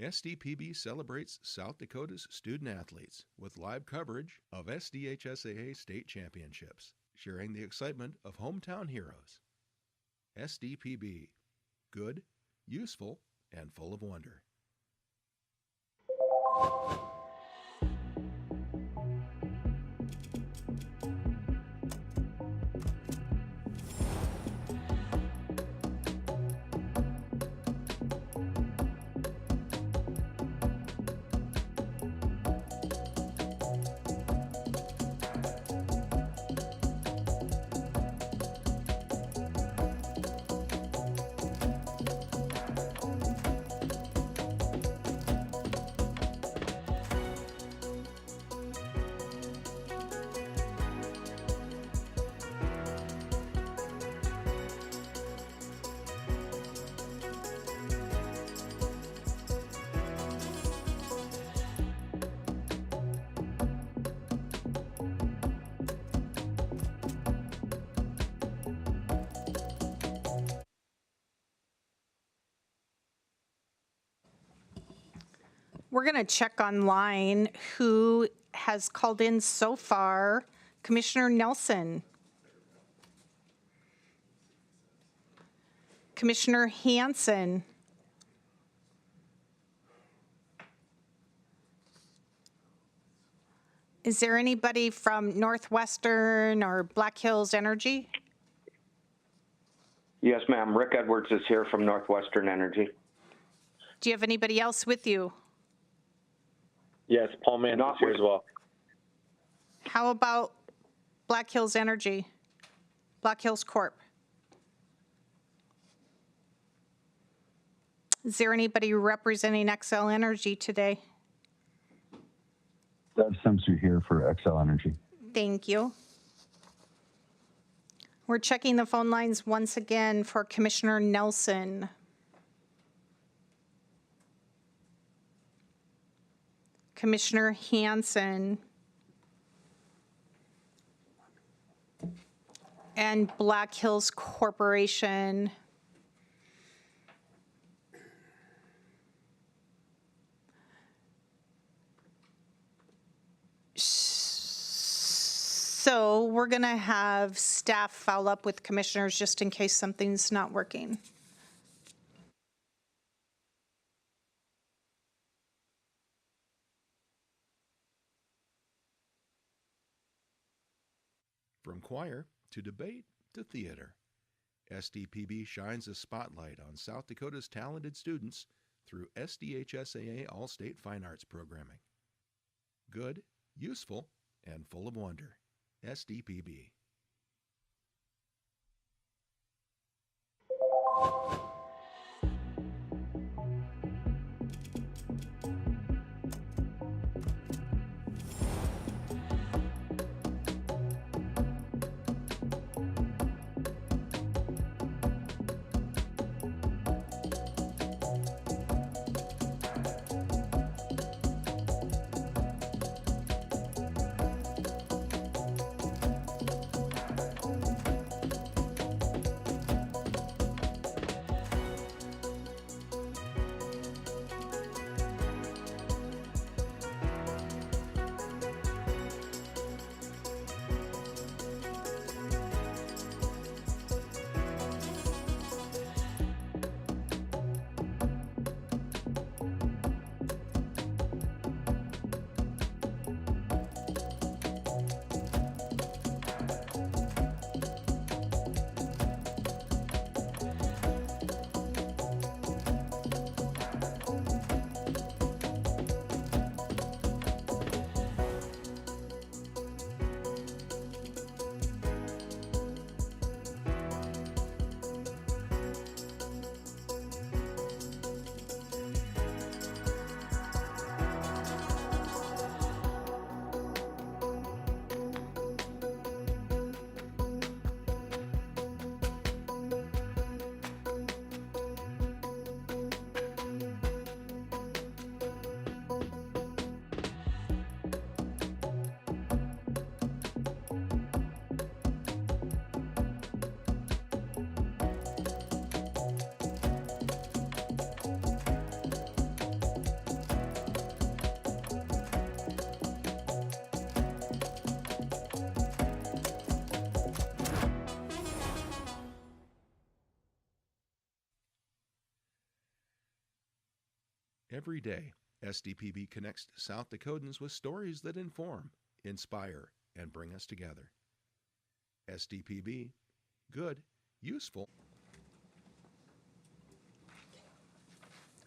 SDPB celebrates South Dakota's student athletes with live coverage of SDHSAA state championships, sharing the excitement of hometown heroes. SDPB, good, useful, and full of wonder. We're going to check online who has called in so far. Commissioner Nelson. Commissioner Hansen. Is there anybody from Northwestern or Black Hills Energy? Yes, ma'am. Rick Edwards is here from Northwestern Energy. Do you have anybody else with you? Yes, Paul Mann is here as well. How about Black Hills Energy? Black Hills Corp? Is there anybody representing XL Energy today? Deb Simpson here for XL Energy. Thank you. We're checking the phone lines once again for Commissioner Nelson. Commissioner Hansen. And Black Hills Corporation. So we're going to have staff follow up with commissioners just in case something's not working. From choir to debate to theater, SDPB shines a spotlight on South Dakota's talented students through SDHSAA All-State Fine Arts Programming. Good, useful, and full of wonder. SDPB. Every day, SDPB connects South Dakotans with stories that inform, inspire, and bring us together. SDPB, good, useful.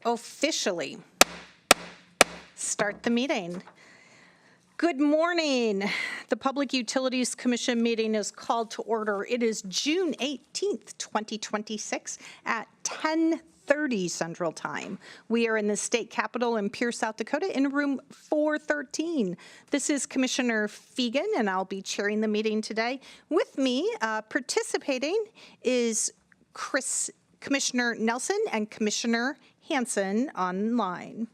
Officially start the meeting. Good morning. The Public Utilities Commission meeting is called to order. It is June 18th, 2026 at 10:30 Central Time. We are in the state capitol in Pierce, South Dakota in room 413. This is Commissioner Fegan, and I'll be chairing the meeting today. With me participating is Commissioner Nelson and Commissioner Hanson online.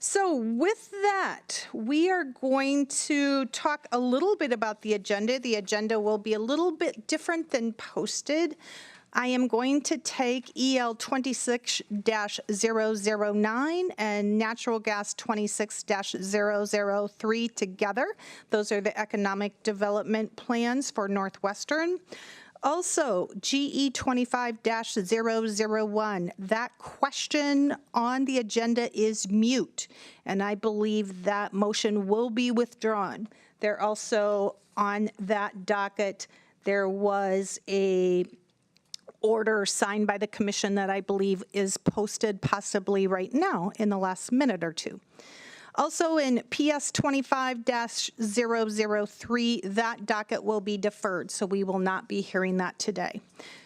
So with that, we are going to talk a little bit about the agenda. The agenda will be a little bit different than posted. I am going to take EL 26-009 and natural gas 26-003 together. Those are the economic development plans for Northwestern. Also, GE 25-001, that question on the agenda is mute, and I believe that motion will be withdrawn. There also, on that docket, there was a order signed by the commission that I believe is posted possibly right now in the last minute or two. Also in PS 25-003, that docket will be deferred, so we will not be hearing that today.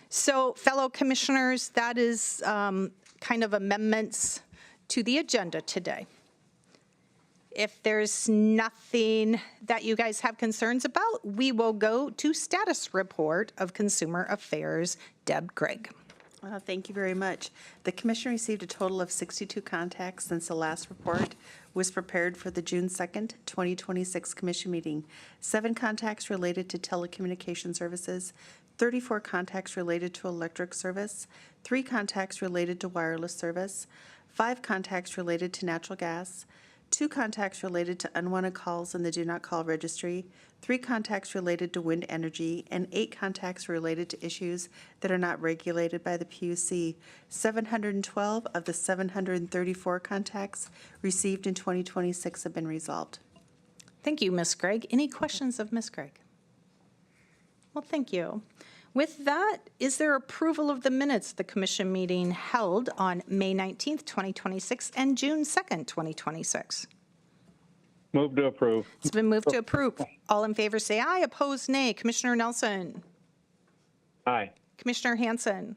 So fellow commissioners, that is kind of amendments to the agenda today. If there's nothing that you guys have concerns about, we will go to status report of Consumer Affairs. Deb Gregg. Thank you very much. The Commission received a total of 62 contacts since the last report was prepared for the June 2nd, 2026 Commission meeting. 7 contacts related to telecommunication services, 34 contacts related to electric service, 3 contacts related to wireless service, 5 contacts related to natural gas, 2 contacts related to unwanted calls in the Do Not Call registry, 3 contacts related to wind energy, and 8 contacts related to issues that are not regulated by the PUC. 712 of the 734 contacts received in 2026 have been resolved. Thank you, Ms. Gregg. Any questions of Ms. Gregg? Well, thank you. With that, is there approval of the minutes of the commission meeting held on May 19th, 2026 and June 2nd, 2026? Move to approve. It's been moved to approve. All in favor say aye, opposed nay. Commissioner Nelson. Aye. Commissioner Hanson.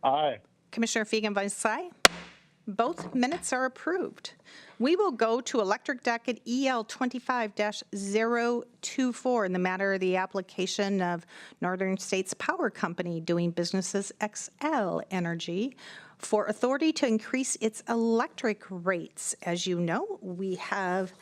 Aye. Commissioner Fegan votes aye. Both minutes are approved. We will go to electric docket EL 25-024 in the matter of the application of Northern States Power Company doing business as Xcel Energy for authority to increase its electric rates. As you know, we have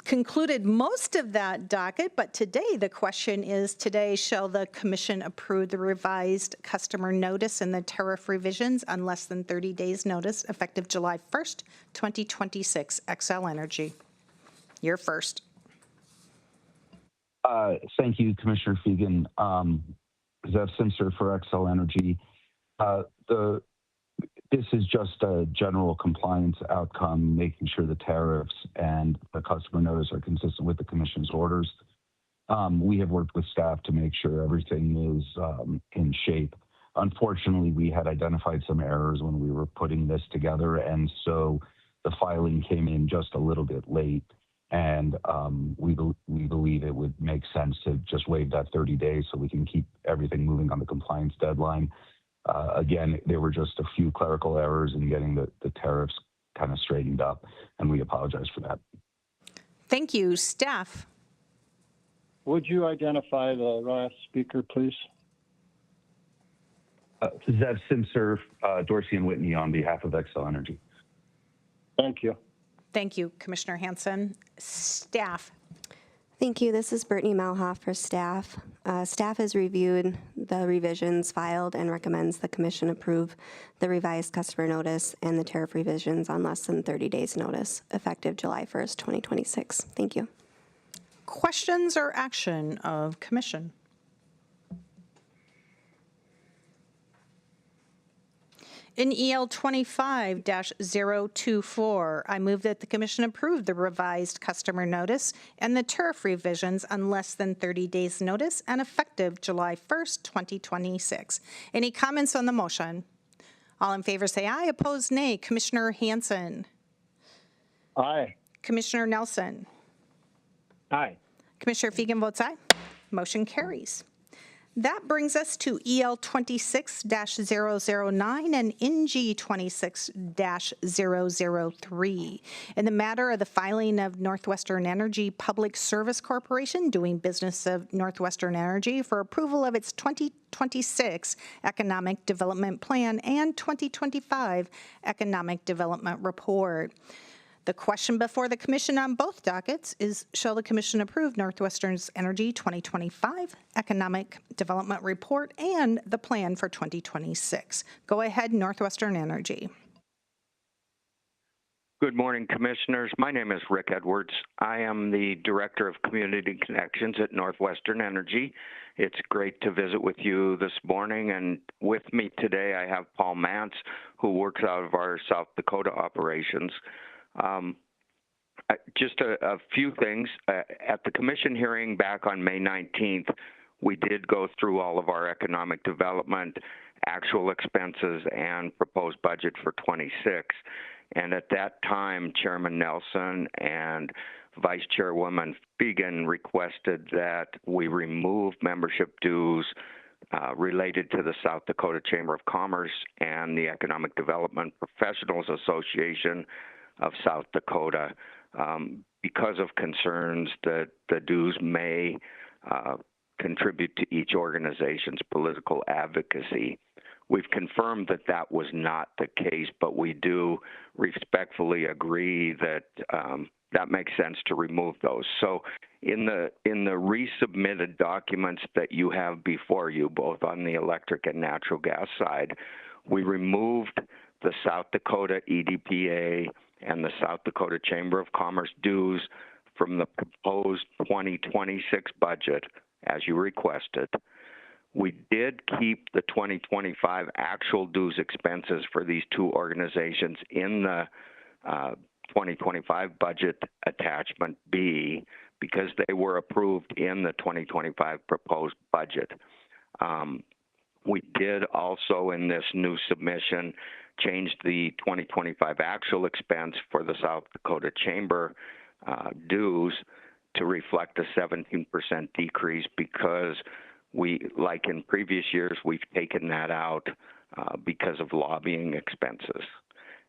concluded most of that docket, but today the question is, today shall the commission approve the revised customer notice and the tariff revisions on less than 30 days notice effective July 1st, 2026, Xcel Energy. You're first. Thank you, Commissioner Fegan. Zev Simser for Xcel Energy. This is just a general compliance outcome, making sure the tariffs and the customer notice are consistent with the Commission's orders. We have worked with staff to make sure everything is in shape. Unfortunately, we had identified some errors when we were putting this together, and so the filing came in just a little bit late. And we believe it would make sense to just waive that 30 days so we can keep everything moving on the compliance deadline. Again, there were just a few clerical errors in getting the tariffs kind of straightened up, and we apologize for that. Thank you. Staff. Would you identify the last speaker, please? Zev Simser, Dorsey and Whitney on behalf of Xcel Energy. Thank you. Thank you, Commissioner Hanson. Staff. Thank you. This is Brittany Malhoff for staff. Staff has reviewed the revisions filed and recommends the commission approve the revised customer notice and the tariff revisions on less than 30 days notice, effective July 1st, 2026. Thank you. Questions or action of commission? In EL 25-024, I move that the commission approve the revised customer notice and the tariff revisions on less than 30 days' notice and effective July 1st, 2026. Any comments on the motion? All in favor say aye. Opposed, nay. Commissioner Hanson. Aye. Commissioner Nelson. Aye. Commissioner Fegan votes aye. Motion carries. That brings us to EL 26-009 and NG 26-003. In the matter of the filing of Northwestern Energy Public Service Corporation doing business of Northwestern Energy for approval of its 2026 Economic Development Plan and 2025 Economic Development Report. The question before the commission on both dockets is, shall the commission approve Northwestern's Energy 2025 Economic Development Report and the plan for 2026? Go ahead, Northwestern Energy. Good morning, Commissioners. My name is Rick Edwards. I am the Director of Community Connections at Northwestern Energy. It's great to visit with you this morning, and with me today I have Paul Mantz, who works out of our South Dakota operations. Just a few things. At the commission hearing back on May 19th, we did go through all of our economic development, actual expenses, and proposed budget for 26. And at that time, Chairman Nelson and Vice Chairwoman Fegan requested that we remove membership dues related to the South Dakota Chamber of Commerce and the Economic Development Professionals Association of South Dakota because of concerns that the dues may contribute to each organization's political advocacy. We've confirmed that that was not the case, but we do respectfully agree that that makes sense to remove those. So in the resubmitted documents that you have before you, both on the electric and natural gas side, we removed the South Dakota EDPA and the South Dakota Chamber of Commerce dues from the proposed 2026 budget as you requested. We did keep the 2025 actual dues expenses for these two organizations in the 2025 budget attachment B because they were approved in the 2025 proposed budget. We did also in this new submission change the 2025 actual expense for the South Dakota Chamber dues to reflect a 17% decrease because we, like in previous years, we've taken that out because of lobbying expenses.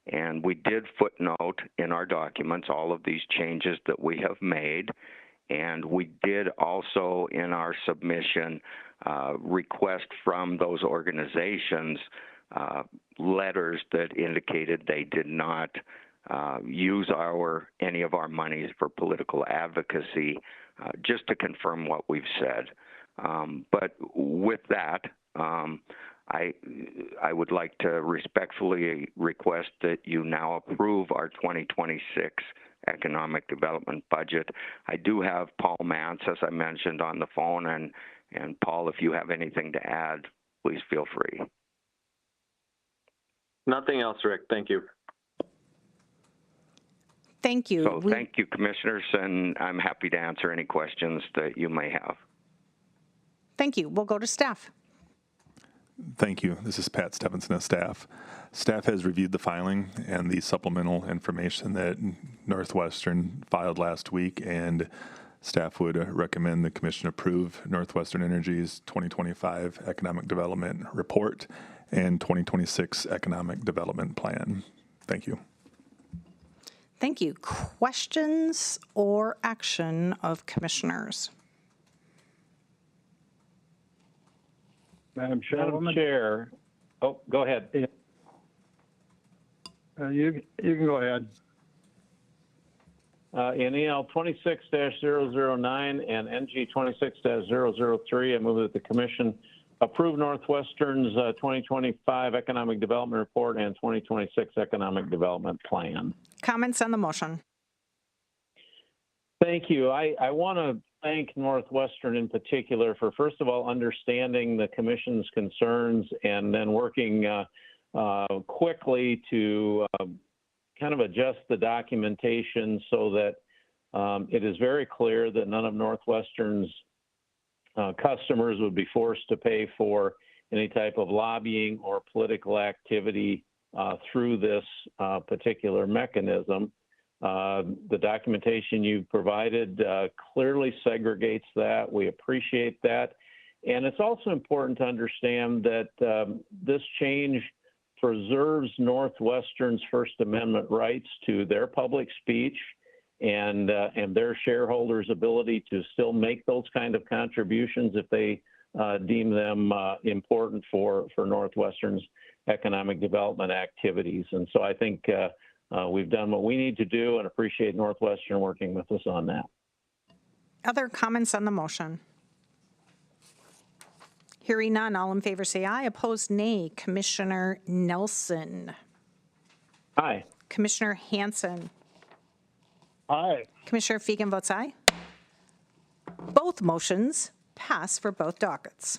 And we did footnote in our documents all of these changes that we have made. And we did also in our submission request from those organizations letters that indicated they did not use any of our monies for political advocacy, just to confirm what we've said. But with that, I would like to respectfully request that you now approve our 2026 economic development budget. I do have Paul Mantz, as I mentioned, on the phone, and Paul, if you have anything to add, please feel free. Nothing else, Rick. Thank you. Thank you. So thank you, Commissioners, and I'm happy to answer any questions that you may have. Thank you. We'll go to staff. Thank you. This is Pat Stevenson of staff. Staff has reviewed the filing and the supplemental information that Northwestern filed last week, and staff would recommend the commission approve Northwestern Energy's 2025 Economic Development Report and 2026 Economic Development Plan. Thank you. Thank you. Questions or action of commissioners? Madam Chairwoman. Chair. Oh, go ahead. You can go ahead. In EL 26-009 and NG 26-003, I move that the commission approve Northwestern's 2025 Economic Development Report and 2026 Economic Development Plan. Comments on the motion? Thank you. I want to thank Northwestern in particular for, first of all, understanding the commission's concerns and then working quickly to kind of adjust the documentation so that it is very clear that none of Northwestern's customers would be forced to pay for any type of lobbying or political activity through this particular mechanism. The documentation you provided clearly segregates that. We appreciate that. And it's also important to understand that this change preserves Northwestern's First Amendment rights to their public speech and their shareholders' ability to still make those kind of contributions if they deem them important for Northwestern's economic development activities. And so I think we've done what we need to do and appreciate Northwestern working with us on that. Other comments on the motion? Hearing none, all in favor say aye. Opposed, nay. Commissioner Nelson. Aye. Commissioner Hanson. Aye. Commissioner Fegan votes aye. Both motions pass for both dockets.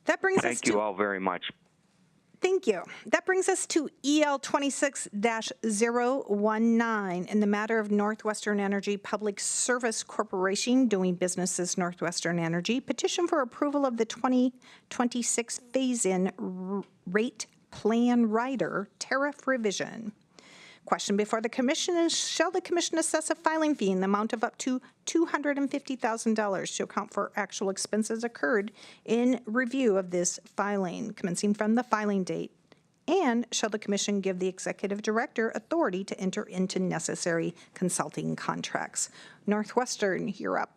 That brings us Thank to... you all very much. Thank you. That brings us to EL 26-019 in the matter of Northwestern Energy Public Service Corporation doing business as Northwestern Energy. Petition for approval of the 2026 phase-in rate plan rider tariff revision. Question before the commission is, shall the commission assess a filing fee in the amount of up to $250,000 to account for actual expenses incurred in review of this filing, commencing from the filing date? And shall the commission give the executive director authority to enter into necessary consulting contracts? Northwestern, you're up.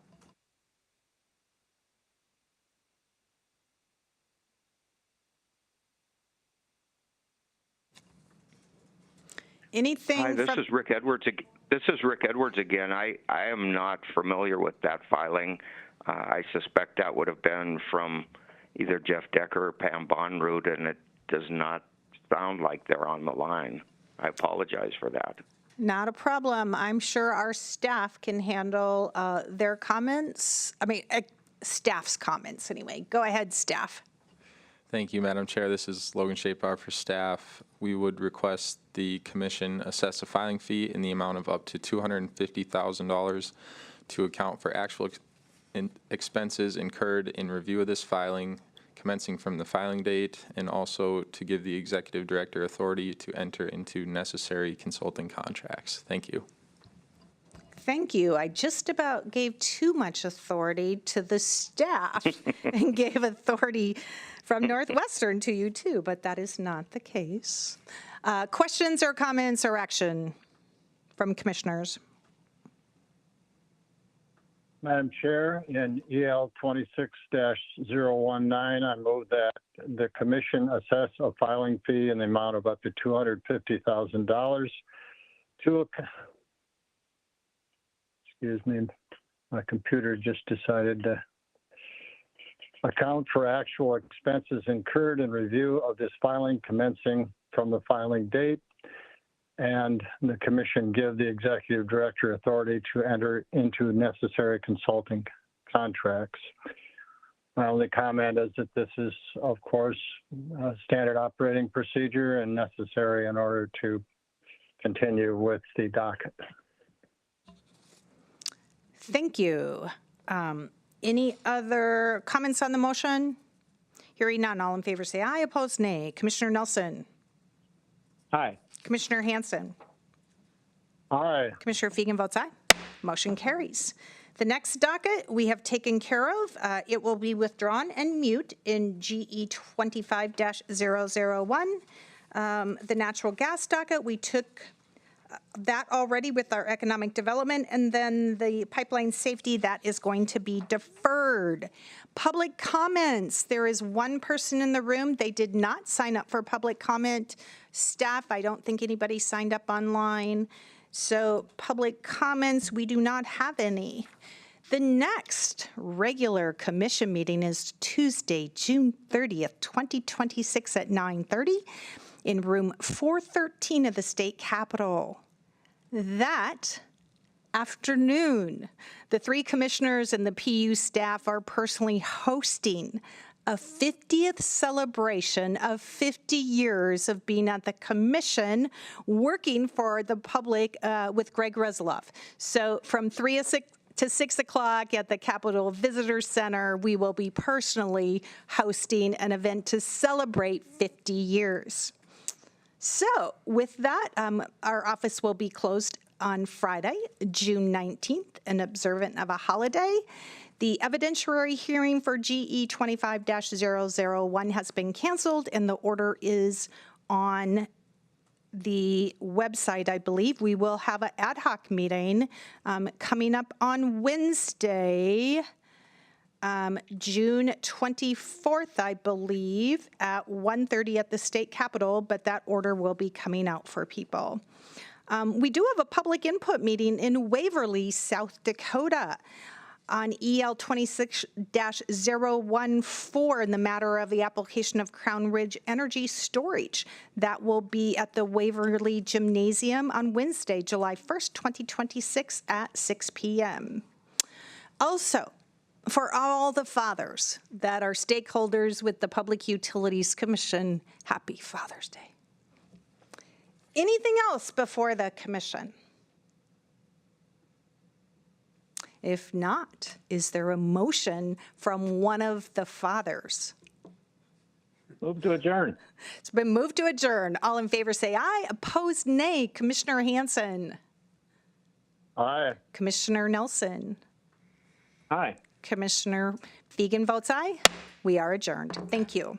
Anything? Hi, this is Rick Edwards. This is Rick Edwards again. I am not familiar with that filing. I suspect that would have been from either Jeff Decker or Pam Bonroot, and it does not sound like they're on the line. I apologize for that. Not a problem. I'm sure our staff can handle their comments. I mean, staff's comments anyway. Go ahead, staff. Thank you, Madam Chair. This is Logan Shapar for staff. We would request the commission assess a filing fee in the amount of up to $250,000 to account for actual expenses incurred in review of this filing, commencing from the filing date, and also to give the executive director authority to enter into necessary consulting contracts. Thank you. Thank you. I just about gave too much authority to the staff and gave authority from Northwestern to you too, but that is not the case. Questions or comments or action from commissioners? Madam Chair, in EL 26-019, I move that the commission assess a filing fee in the amount of up to $250,000 to, excuse me, my computer just decided to account for actual expenses incurred in review of this filing commencing from the filing date, and the commission give the executive director authority to enter into necessary consulting contracts. My only comment is that this is, of course, a standard operating procedure and necessary in order to continue with the docket. Thank you. Any other comments on the motion? Hearing none, all in favor say aye. Opposed, nay. Commissioner Nelson. Aye. Commissioner Hanson. Aye. Commissioner Fegan votes aye. Motion carries. The next docket we have taken care of. It will be withdrawn and mute in GE 25-001. The natural gas docket, we took that already with our economic development, and then the pipeline safety, that is going to be deferred. Public comments. There is one person in the room. They did not sign up for public comment. Staff, I don't think anybody signed up online. So public comments, we do not have any. The next regular commission meeting is Tuesday, June 30th, 2026 at 9:30 in room 413 of the state capitol. That afternoon, the three commissioners and the PU staff are personally hosting a 50th celebration of 50 years of being at the commission, working for the public with Greg Resloff. So from 3 to 6 o'clock at the Capitol Visitor Center, we will be personally hosting an event to celebrate 50 years. So with that, our office will be closed on Friday, June 19th, in observance of a holiday. The evidentiary hearing for GE 25-001 has been canceled, and the order is on the website, I believe. We will have an ad hoc meeting coming up on Wednesday, June 24th, I believe, at 1:30 at the state capitol, but that order will be coming out for people. We do have a public input meeting in Waverly, South Dakota on EL 26-014 in the matter of the application of Crown Ridge Energy Storage. That will be at the Waverly Gymnasium on Wednesday, July 1st, 2026 at 6 p.m. Also, for all the fathers that are stakeholders with the Public Utilities Commission, happy Father's Day. Anything else before the commission? If not, is there a motion from one of the fathers? Move to adjourn. It's been moved to adjourn. All in favor say aye. Opposed, nay. Commissioner Hanson. Aye. Commissioner Nelson. Aye. Commissioner Fegan votes aye. We are adjourned. Thank you.